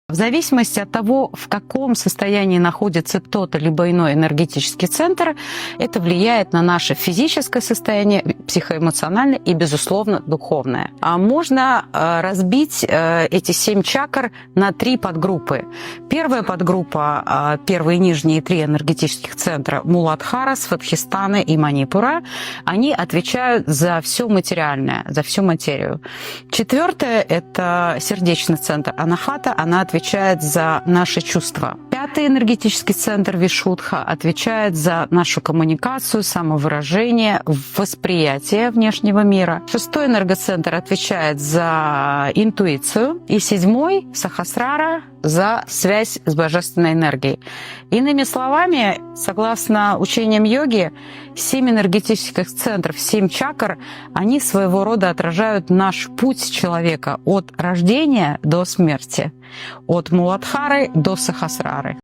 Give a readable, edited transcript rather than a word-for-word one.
В зависимости от того, в каком состоянии находится тот либо иной энергетический центр, это влияет на наше физическое состояние, психоэмоциональное и, безусловно, духовное. А можно разбить эти 7 чакр на 3 подгруппы. Первая подгруппа, первые нижние 3 энергетических центра Муладхара, Свадхистана и Манипура, они отвечают за все материальное, за всю материю. Четвертая – это сердечный центр Анахата, она отвечает за наши чувства. Пятый энергетический центр Вишудха отвечает за нашу коммуникацию, самовыражение, восприятие внешнего мира. Шестой энергоцентр отвечает за интуицию. И седьмой Сахасрара за связь с божественной энергией. Иными словами, согласно учениям йоги, 7 энергетических центров, 7 чакр, они своего рода отражают наш путь человека от рождения до смерти, от Муладхары до Сахасрары.